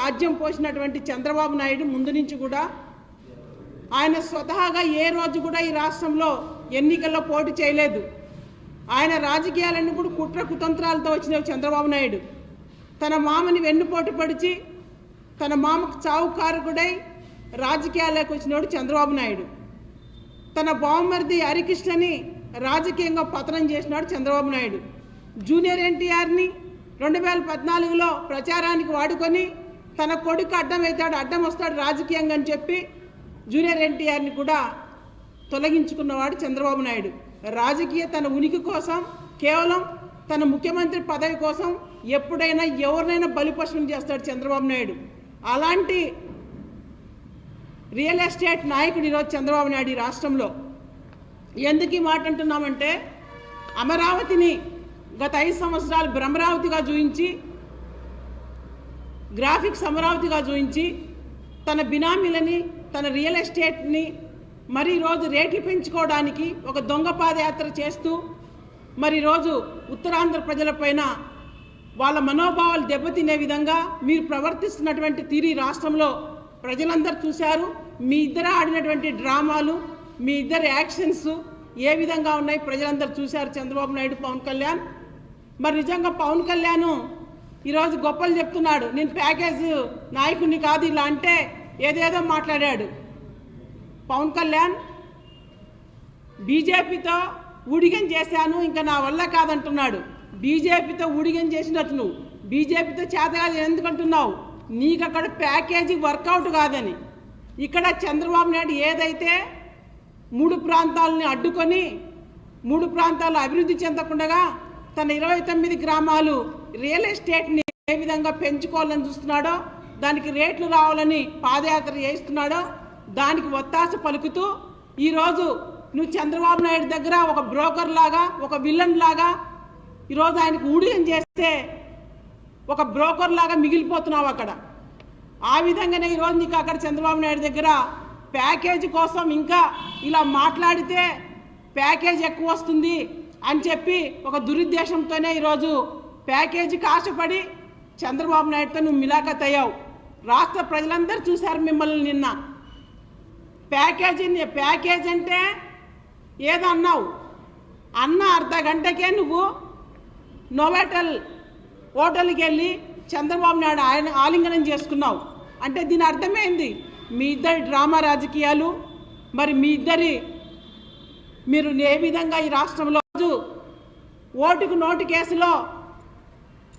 ఆజ్యం పోసినటువంటి చంద్రబాబు నాయుడు ముందు నుంచి కూడా ఆయన స్వతహాగా ఏ రోజు కూడా ఈ రాష్ట్రంలో ఎన్నికల్లో పోటీ చేయలేదు. ఆయన రాజకీయాలన్నీ కూడా కుట్ర కుతంత్రాలతో వచ్చిన చంద్రబాబు నాయుడు తన మామని వెన్నుపోటు పడిచి తన మామకు చావు కారకుడై రాజకీయాల్లోకి వచ్చినోడు చంద్రబాబు నాయుడు. తన బావమరిది హరికృష్ణని రాజకీయంగా పతనం చేసినాడు చంద్రబాబు నాయుడు. జూనియర్ ఎన్టీఆర్ని 2014లో ప్రచారానికి వాడుకొని తన కొడుకు అడ్డం వస్తాడు రాజకీయంగా అని చెప్పి జూనియర్ ఎన్టీఆర్ని కూడా తొలగించుకున్నవాడు చంద్రబాబు నాయుడు. రాజకీయ తన ఉనికి కోసం కేవలం తన ముఖ్యమంత్రి పదవి కోసం ఎప్పుడైనా ఎవరినైనా బలిపశువుని చేస్తాడు చంద్రబాబు నాయుడు. అలాంటి రియల్ ఎస్టేట్ నాయకుడు ఈరోజు చంద్రబాబు నాయుడు ఈ రాష్ట్రంలో. ఎందుకు ఈ మాట అంటున్నామంటే అమరావతిని గత 5 సంవత్సరాలు భ్రమరావతిగా చూయించి గ్రాఫిక్స్ అమరావతిగా చూయించి తన బినామీలని తన రియల్ ఎస్టేట్ని మరి ఈరోజు రేట్లు పెంచుకోవడానికి ఒక దొంగ పాదయాత్ర చేస్తూ మరి ఈరోజు ఉత్తరాంధ్ర ప్రజలపైన వాళ్ళ మనోభావాలు దెబ్బతినే విధంగా మీరు ప్రవర్తిస్తున్నటువంటి తీరు రాష్ట్రంలో ప్రజలందరూ చూశారు. మీ ఇద్దరు ఆడినటువంటి డ్రామాలు, మీ ఇద్దరు యాక్షన్స్ ఏ విధంగా ఉన్నాయి ప్రజలందరూ చూశారు. చంద్రబాబు నాయుడు, పవన్ కళ్యాణ్. మరి నిజంగా పవన్ కళ్యాణ్ ఈరోజు గొప్పలు చెప్తున్నాడు. నేను ప్యాకేజ్ నాయకుడిని కాదు ఇలా అంటే ఏదేదో మాట్లాడాడు. పవన్ కళ్యాణ్ బీజేపీతో ఊడిగం చేశాను ఇంకా నా వల్ల కాదంటున్నాడు. బీజేపీతో ఊడిగం చేసినట్టు నువ్వు బీజేపీతో చేతగాదు ఎందుకంటున్నావు? నీకు అక్కడ ప్యాకేజీ వర్కౌట్ కాదని. ఇక్కడ చంద్రబాబు నాయుడు ఏదైతే 3 ప్రాంతాలని అడ్డుకొని 3 ప్రాంతాలు అభివృద్ధి చెందకుండా తన 29 గ్రామాలు రియల్ ఎస్టేట్ని ఏ విధంగా పెంచుకోవాలని చూస్తున్నాడో, దానికి రేట్లు రావాలని పాదయాత్ర చేస్తున్నాడో దానికి ఒత్తాస పలుకుతూ ఈరోజు నువ్వు చంద్రబాబు నాయుడు దగ్గర ఒక బ్రోకర్ లాగా, ఒక విలన్ లాగా ఈరోజు ఆయనకు ఊడియం చేస్తే ఒక బ్రోకర్ లాగా మిగిలిపోతున్నావు అక్కడ. ఆ విధంగానే ఈరోజు నీకు అక్కడ చంద్రబాబు నాయుడు దగ్గర ప్యాకేజీ కోసం ఇంకా ఇలా మాట్లాడితే ప్యాకేజ్ ఎక్కువ వస్తుంది అని చెప్పి ఒక దురుద్దేశంతోనే ఈరోజు ప్యాకేజీకి ఆశపడి చంద్రబాబు నాయుడుతో నువ్వు మిలాఖత్ అయ్యావు. రాష్ట్ర ప్రజలందరూ చూశారు మిమ్మల్ని నిన్న. ప్యాకేజ్ అంటే ఏదో అన్నావు, అన్న అర్ధ గంటకే నువ్వు నోవాటెల్ హోటల్కి వెళ్ళి చంద్రబాబు నాయుడు ఆయన ఆలింగనం చేసుకున్నావు. అంటే దీని అర్థమైంది మీ ఇద్దరి డ్రామా రాజకీయాలు. మరి మీరు ఏ విధంగా ఈ రాష్ట్రంలో ఓటుకు నోటు కేసులో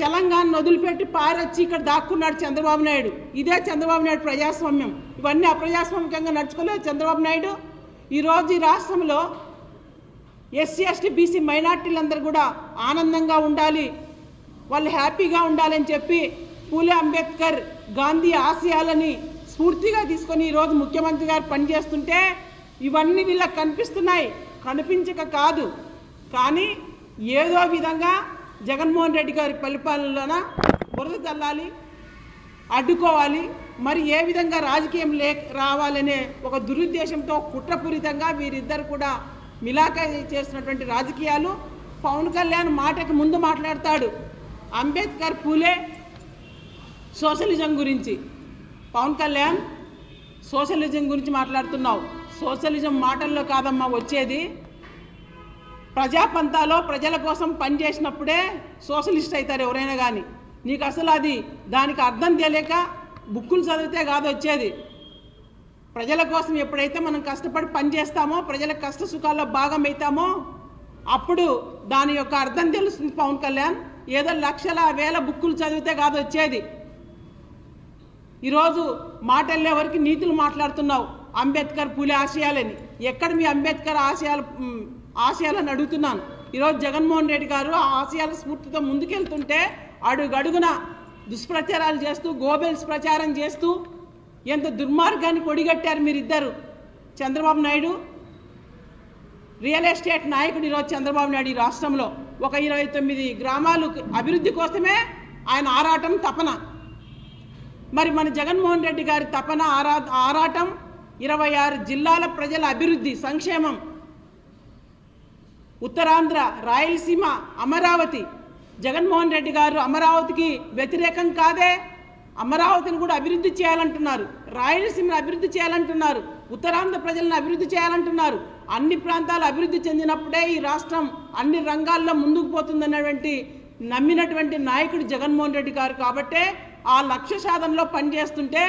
తెలంగాణను వదిలిపెట్టి పారొచ్చి ఇక్కడ దాక్కున్నాడు చంద్రబాబు నాయుడు. ఇదే చంద్రబాబు నాయుడు ప్రజాస్వామ్యం. ఇవన్నీ అప్రజాస్వామికంగా నడుచుకోలేదు చంద్రబాబు నాయుడు. ఈరోజు ఈ రాష్ట్రంలో ఎస్సీ ఎస్టీ బీసీ మైనార్టీలందరూ కూడా ఆనందంగా ఉండాలి, వాళ్ళు హ్యాపీగా ఉండాలని చెప్పి పూలే అంబేద్కర్ గాంధీ ఆశయాలని స్ఫూర్తిగా తీసుకొని ఈరోజు ముఖ్యమంత్రి గారు పనిచేస్తుంటే ఇవన్నీ వీళ్ళకి కనిపిస్తున్నాయి. కనిపించక కాదు, కానీ ఏదో విధంగా జగన్మోహన్ రెడ్డి గారి పరిపాలనలోన బురద చల్లాలి, అడ్డుకోవాలి, మరి ఏ విధంగా రాజకీయం రావాలనే ఒక దురుద్దేశంతో కుట్రపూరితంగా వీరిద్దరు కూడా మిలాఖా చేస్తున్నటువంటి రాజకీయాలు. పవన్ కళ్యాణ్ మాటకి ముందు మాట్లాడతాడు అంబేద్కర్ పూలే సోషలిజం గురించి. పవన్ కళ్యాణ్ సోషలిజం గురించి మాట్లాడుతున్నావు. సోషలిజం మాటల్లో కాదమ్మా వచ్చేది. ప్రజాపంతాలో ప్రజల కోసం పనిచేసినప్పుడే సోషలిస్ట్ అవుతారు ఎవరైనా కానీ. నీకు అసలు అది దానికి అర్థం తెలియక బుక్కులు చదివితే కాదు వచ్చేది. ప్రజల కోసం ఎప్పుడైతే మనం కష్టపడి పనిచేస్తామో, ప్రజల కష్ట సుఖాల్లో భాగం అవుతామో అప్పుడు దాని యొక్క అర్థం తెలుస్తుంది. పవన్ కళ్యాణ్ ఏదో లక్షల వేల బుక్కులు చదివితే కాదు వచ్చేది. ఈరోజు మాటల్లో వరకు నీతులు మాట్లాడుతున్నావు అంబేద్కర్ పూలే ఆశయాలని. ఎక్కడ మీ అంబేద్కర్ ఆశయాలను అడుగుతున్నాను. ఈరోజు జగన్మోహన్ రెడ్డి గారు ఆ ఆశయాల స్ఫూర్తితో ముందుకెళ్తుంటే అడుగడుగున దుష్ప్రచారాలు చేస్తూ, గోబెల్స్ ప్రచారం చేస్తూ ఎంత దుర్మార్గాన్ని పొడిగట్టారు మీరిద్దరు. చంద్రబాబు నాయుడు రియల్ ఎస్టేట్ నాయకుడు ఈరోజు చంద్రబాబు నాయుడు ఈ రాష్ట్రంలో ఒక 29 గ్రామాలు అభివృద్ధి కోసమే ఆయన ఆరాటం, తపన. మరి మన జగన్మోహన్ రెడ్డి గారి తపన, ఆరాటం 26 జిల్లాల ప్రజల అభివృద్ధి, సంక్షేమం. ఉత్తరాంధ్ర, రాయలసీమ, అమరావతి. జగన్మోహన్ రెడ్డి గారు అమరావతికి వ్యతిరేకం కాదే, అమరావతిని కూడా అభివృద్ధి చేయాలంటున్నారు, రాయలసీమను అభివృద్ధి చేయాలంటున్నారు, ఉత్తరాంధ్ర ప్రజలను అభివృద్ధి చేయాలంటున్నారు. అన్ని ప్రాంతాలు అభివృద్ధి చెందినప్పుడే ఈ రాష్ట్రం అన్ని రంగాల్లో ముందుకు పోతుందన్నటువంటి నమ్మినటువంటి నాయకుడు జగన్మోహన్ రెడ్డి గారు. కాబట్టే ఆ లక్ష్య సాధనలో పనిచేస్తుంటే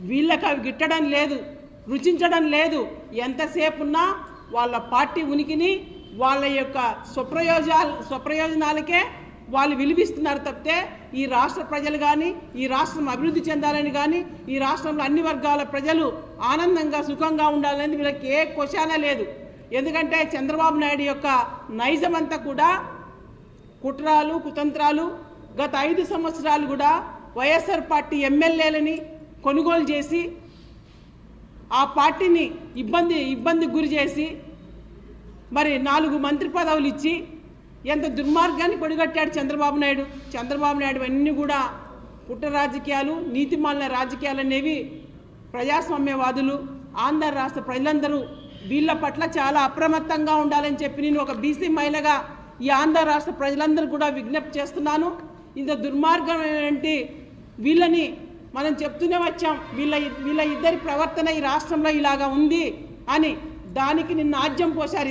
వీళ్ళకి అవి గిట్టడం లేదు, రుచించడం లేదు. ఎంతసేపు ఉన్నా వాళ్ళ పార్టీ ఉనికిని వాళ్ళ యొక్క స్వప్రయోజనాలకే వాళ్ళు విలువిస్తున్నారు తప్పితే ఈ రాష్ట్ర ప్రజలు కానీ, ఈ రాష్ట్రం అభివృద్ధి చెందాలని కానీ, ఈ రాష్ట్రంలో అన్ని వర్గాల ప్రజలు ఆనందంగా సుఖంగా ఉండాలని వీళ్ళకి ఏ క్వశ్చనే లేదు. ఎందుకంటే చంద్రబాబు నాయుడు యొక్క నైజం అంతా కూడా కుట్రాలు, కుతంత్రాలు. గత 5 సంవత్సరాలు కూడా వైఎస్ఆర్ పార్టీ ఎమ్మెల్యేలని కొనుగోలు చేసి ఆ పార్టీని ఇబ్బందికి గురి చేసి మరి 4 మంత్రి పదవులు ఇచ్చి ఎంత దుర్మార్గాన్ని పొడిగట్టాడు చంద్రబాబు నాయుడు. చంద్రబాబు నాయుడు అన్నీ కూడా కుట్ర రాజకీయాలు, నీతిమాలిన రాజకీయాలు అనేవి ప్రజాస్వామ్యవాదులు, ఆంధ్ర రాష్ట్ర ప్రజలందరూ వీళ్ళ పట్ల చాలా అప్రమత్తంగా ఉండాలని చెప్పి నేను ఒక బీసీ మహిళగా ఈ ఆంధ్ర రాష్ట్ర ప్రజలందరూ కూడా విజ్ఞప్తి చేస్తున్నాను. ఇంత దుర్మార్గమైనటువంటి వీళ్ళని మనం చెప్తూనే వచ్చాం, వీళ్ళ ఇద్దరి ప్రవర్తన ఈ రాష్ట్రంలో ఇలాగా ఉంది అని. దానికి నిన్న ఆజ్యం పోశారు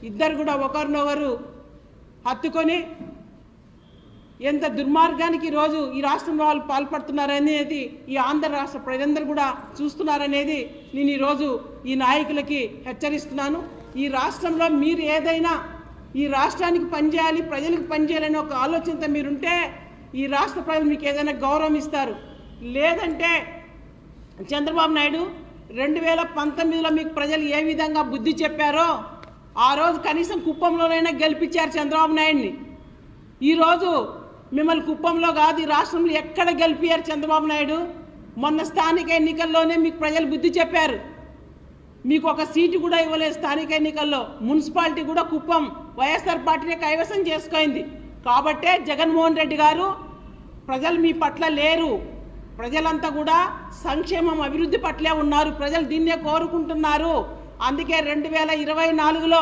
ఇద్దరు కూడా ఒకరినొకరు హత్తుకొని ఎంత దుర్మార్గానికి ఈరోజు ఈ రాష్ట్రంలో వాళ్ళు పాల్పడుతున్నారనేది ఈ ఆంధ్ర రాష్ట్ర ప్రజలందరూ కూడా చూస్తున్నారనేది నేను ఈరోజు ఈ నాయకులకి హెచ్చరిస్తున్నాను. ఈ రాష్ట్రంలో మీరు ఏదైనా ఈ రాష్ట్రానికి పనిచేయాలి, ప్రజలకు పనిచేయాలని ఒక ఆలోచనతో మీరుంటే ఈ రాష్ట్ర ప్రజలు మీకు ఏదైనా గౌరవం ఇస్తారు. లేదంటే చంద్రబాబు నాయుడు 2019లో మీకు ప్రజలు ఏ విధంగా బుద్ధి చెప్పారో ఆ రోజు కనీసం కుప్పంలోనైనా గెలిపించారు చంద్రబాబు నాయుడిని. ఈరోజు మిమ్మల్ని కుప్పంలో కాదు, ఈ రాష్ట్రంలో ఎక్కడ గెలిపారు చంద్రబాబు నాయుడు? మొన్న స్థానిక ఎన్నికల్లోనే మీకు ప్రజలు బుద్ధి చెప్పారు. మీకు ఒక సీటు కూడా ఇవ్వలేదు స్థానిక ఎన్నికల్లో. మున్సిపాలిటీ కూడా కుప్పం వైఎస్ఆర్ పార్టీనే కైవసం చేసుకోయింది. కాబట్టే జగన్మోహన్ రెడ్డి గారు ప్రజలు మీ పట్ల లేరు, ప్రజలంతా కూడా సంక్షేమం అభివృద్ధి పట్లే ఉన్నారు, ప్రజలు దీన్నే కోరుకుంటున్నారు. అందుకే 2024లో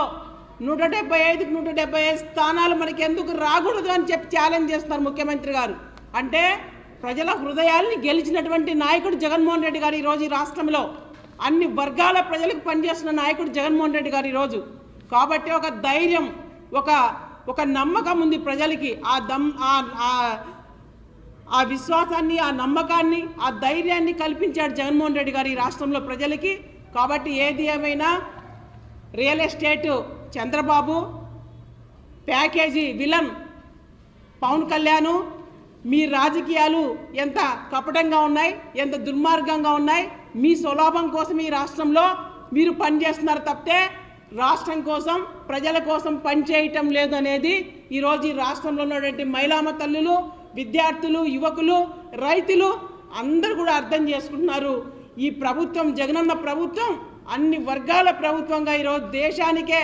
175కి 175 స్థానాలు మనకి ఎందుకు రాకూడదు అని చెప్పి ఛాలెంజ్ చేస్తున్నారు ముఖ్యమంత్రి గారు. అంటే ప్రజల హృదయాల్ని గెలిచినటువంటి నాయకుడు జగన్మోహన్ రెడ్డి గారు ఈరోజు ఈ రాష్ట్రంలో అన్ని వర్గాల ప్రజలకు పనిచేస్తున్న నాయకుడు జగన్మోహన్ రెడ్డి గారు ఈరోజు. కాబట్టి ఒక ధైర్యం, ఒక నమ్మకం ఉంది ప్రజలకి. ఆ విశ్వాసాన్ని, ఆ నమ్మకాన్ని, ఆ ధైర్యాన్ని కల్పించాడు జగన్మోహన్ రెడ్డి గారు ఈ రాష్ట్రంలో ప్రజలకి. కాబట్టి ఏది ఏమైనా real estate Chandrababu, package villain Pawan Kalyan, మీ రాజకీయాలు ఎంత కపటంగా ఉన్నాయి, ఎంత దుర్మార్గంగా ఉన్నాయి. మీ స్వలాభం కోసం ఈ రాష్ట్రంలో మీరు పనిచేస్తున్నారు తప్పితే రాష్ట్రం కోసం, ప్రజల కోసం పనిచేయటం లేదు అనేది ఈరోజు ఈ రాష్ట్రంలో ఉన్నటువంటి మహిళామ తల్లులు, విద్యార్థులు, యువకులు, రైతులు అందరూ కూడా అర్థం చేసుకుంటున్నారు. ఈ ప్రభుత్వం, జగనన్న ప్రభుత్వం అన్ని వర్గాల ప్రభుత్వంగా ఈరోజు దేశానికే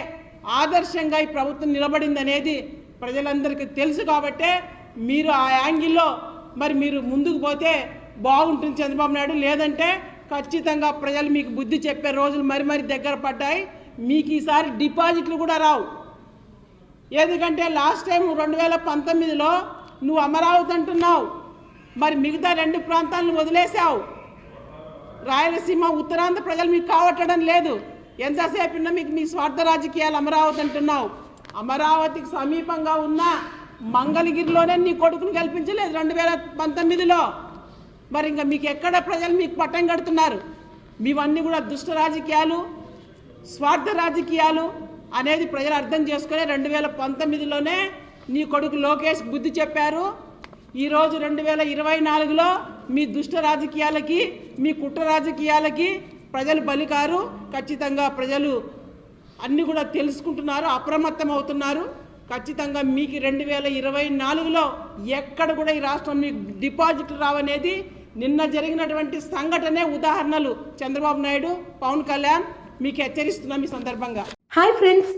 ఆదర్శంగా ఈ ప్రభుత్వం నిలబడింది అనేది ప్రజలందరికీ తెలుసు. కాబట్టే మీరు ఆ యాంగిల్లో మరి మీరు ముందుకు పోతే బాగుంటుంది చంద్రబాబు నాయుడు. లేదంటే ఖచ్చితంగా ప్రజలు మీకు బుద్ధి చెప్పే రోజులు మరి దగ్గర పడ్డాయి. మీకు ఈసారి డిపాజిట్లు కూడా రావు. ఎందుకంటే లాస్ట్ టైం 2019లో నువ్వు అమరావతి అంటున్నావు, మరి మిగతా 2 ప్రాంతాలను వదిలేసావు. రాయలసీమ, ఉత్తరాంధ్ర ప్రజలు మీకు కావట్టడం లేదు. ఎంతసేపు ఉన్నా మీకు మీ స్వార్థ రాజకీయాలు అమరావతి అంటున్నావు. అమరావతికి సమీపంగా ఉన్న మంగళగిరిలోనే నీ కొడుకును గెలిపించలేదు 2019లో. మరి ఇంకా మీకు ఎక్కడ ప్రజలు మీకు పట్టం కడుతున్నారు? మీవన్నీ కూడా దుష్ట రాజకీయాలు, స్వార్థ రాజకీయాలు అనేది ప్రజలు అర్థం చేసుకుని 2019లోనే నీ కొడుకు లోకేష్ బుద్ధి చెప్పారు. ఈరోజు 2024లో మీ దుష్ట రాజకీయాలకి, మీ కుట్ర రాజకీయాలకి ప్రజలు బలికారు. ఖచ్చితంగా ప్రజలు అన్నీ కూడా తెలుసుకుంటున్నారు, అప్రమత్తం అవుతున్నారు. ఖచ్చితంగా మీకు 2024లో ఎక్కడ కూడా ఈ రాష్ట్రం మీకు డిపాజిట్లు రావనేది నిన్న జరిగినటువంటి సంఘటనే ఉదాహరణలు. చంద్రబాబు నాయుడు, పవన్ కళ్యాణ్ మీకు హెచ్చరిస్తున్నాం ఈ సందర్భంగా. హాయ్ ఫ్రెండ్స్,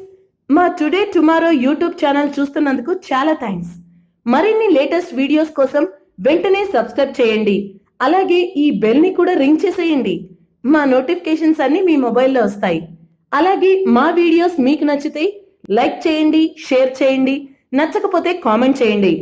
మా టుడే టుమారో యూట్యూబ్ ఛానల్ చూస్తున్నందుకు చాలా థ్యాంక్స్. మరిన్ని లేటెస్ట్ వీడియోస్ కోసం వెంటనే సబ్స్క్రైబ్ చేయండి. అలాగే ఈ బెల్ ని కూడా రింగ్ చేసేయండి. మా నోటిఫికేషన్స్ అన్ని మీ మొబైల్లో వస్తాయి. అలాగే మా వీడియోస్ మీకు నచ్చితే లైక్ చేయండి, షేర్ చేయండి, నచ్చకపోతే కామెంట్ చేయండి.